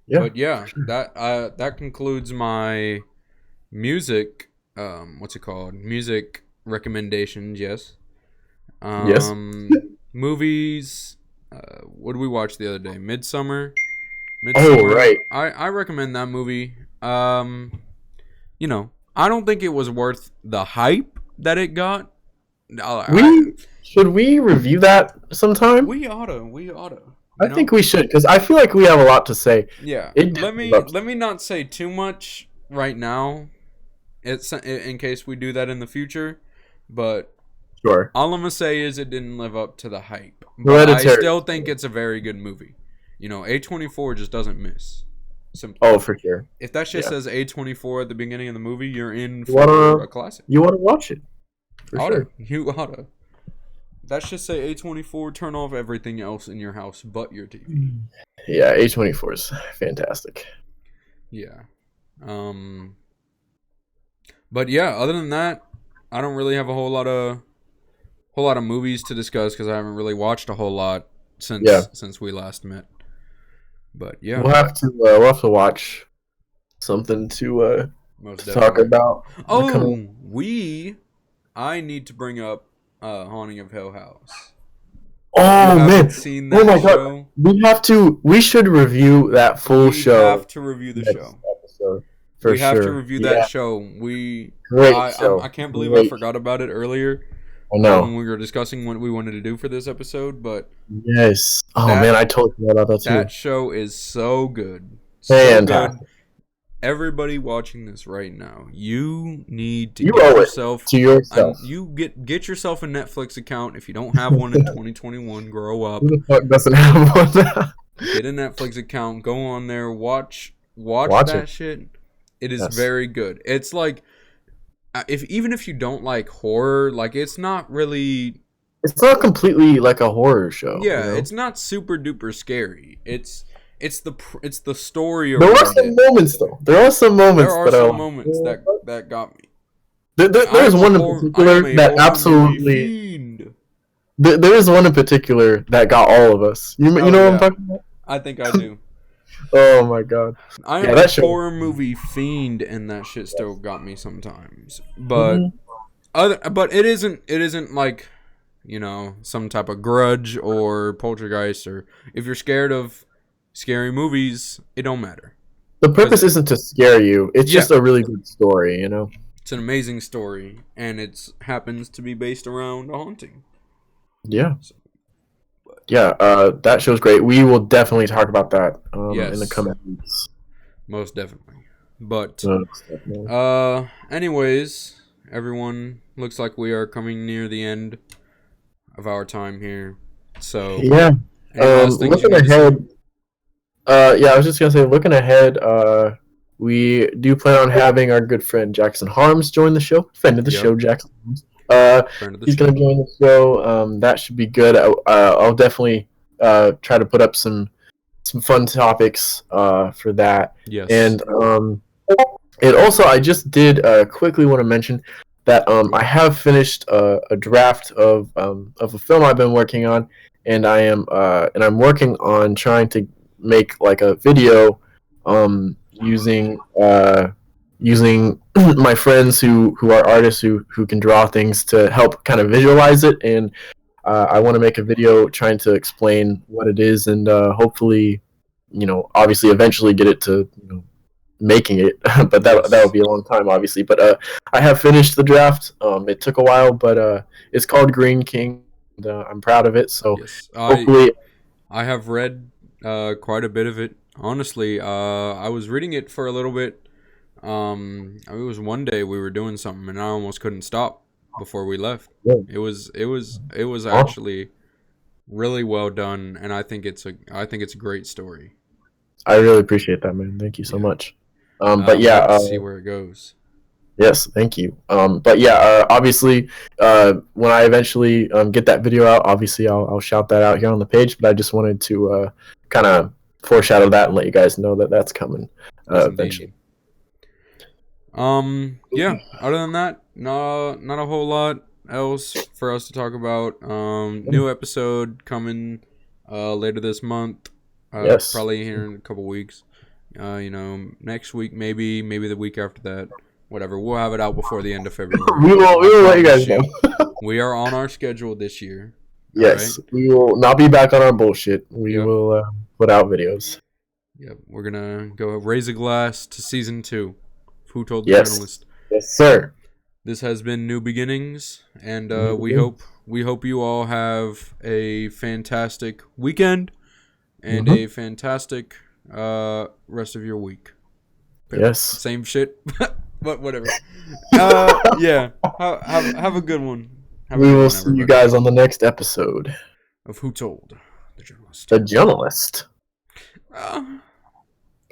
Yeah. But yeah, that concludes my music. What's it called? Music recommendations. Yes. Yes. Movies. What did we watch the other day? Midsummer. Oh right. I recommend that movie. I don't think it was worth the hype that it got. Should we review that sometime? We oughta. I think we should because I feel like we have a lot to say. Yeah. It Let me not say too much right now. It's in case we do that in the future, but Sure. all I'm gonna say is it didn't live up to the hype. But I still think it's a very good movie. A24 just doesn't miss. Simply. Oh, for sure. If that shit Yeah. says A24 at the beginning of the movie, you're in for a classic. You want to watch it? For sure. You oughta. That should say A24. Turn off everything else in your house but your TV. Yeah, A24 is fantastic. Yeah. But yeah, other than that, I don't really have a whole lot of movies to discuss because I haven't really watched a whole lot since we last met. But yeah, we'll have to watch something to talk about. I need to bring up Haunting of Hill House. Oh man! Seen that show? God, we should review that full show. We have to review the show. Episode, we have to review that show. Great show. I can't believe I forgot about it earlier. I know. When we were discussing what we wanted to do for this episode, but yes. Oh man, I totally forgot about that too. That show is so good. Fantastic. Good. Everybody watching this right now, you need to get yourself to yourself. You get yourself a Netflix account if you don't have one in 2021. Grow up. Who the fuck doesn't have one now? Get a Netflix account. Go on there. Watch that shit. It is very good. It's like even if you don't like horror, like it's not really. It's not completely like a horror show. Yeah, you know? it's not super duper scary. It's the story There around are some it. moments though. There are some moments. There are some moments that got me. There's one in particular that absolutely. Fiend. There is one in particular that got all of us. You know what I'm talking about? I think I do. Oh my god! I am a horror movie fiend, and that shit still got me sometimes. But but it isn't like, you know, some type of Grudge or Poltergeist, or if you're scared of scary movies, it don't matter. The purpose isn't to scare you. It's just a really good story, you know. It's an amazing story, and it happens to be based around a haunting. Yeah. Yeah, that show's great. We will definitely talk about that in the coming weeks. Most definitely. But, anyways, everyone, looks like we are coming near the end of our time here. So, yeah. Looking ahead, I was just going to say, looking ahead, we do plan on having our good friend Jackson Harms join the show. Friend of the show, Jackson Harms. He's going to join the show. That should be good. I'll definitely try to put up some fun topics for that. Yes. And also, I just did quickly want to mention that I have finished a draft of a film I've been working on, and I'm working on trying to make like a video using my friends who are artists who can draw things to help kind of visualize it, and I want to make a video trying to explain what it is, and hopefully, you know, obviously eventually get it to, you know, making it, but that would be a long time, obviously. But I have finished the draft. It took a while, but it's called Green King, and I'm proud of it. So hopefully, I have read quite a bit of it. Honestly, I was reading it for a little bit. It was one day we were doing something, and I almost couldn't stop before we left. Yeah. It was actually really well done, and I think it's a great story. I really appreciate that, man. Thank you so much. But yeah, let's see where it goes. Yes, thank you. But yeah, obviously, when I eventually get that video out, obviously I'll shout that out here on the page. But I just wanted to kind of foreshadow that and let you guys know that that's coming eventually. Yeah. Other than that, not a whole lot else for us to talk about. New episode coming later this month. Yes. Probably here in a couple weeks. You know, next week, maybe the week after that. Whatever. We'll have it out before the end of February. we will let you guys know. We are on our schedule this year. Yes. Right? We will not be back on our bullshit. We will put out videos. Yep. We're gonna go raise a glass to season 2. Who Told the Journalist? Yes, sir. This has been New Beginnings, and we hope you all have a fantastic weekend and a fantastic rest of your week. Yes. Same shit, but whatever. Yeah. Have a good one. We will see you guys on the next episode of Who Told the Journalist. The Journalist.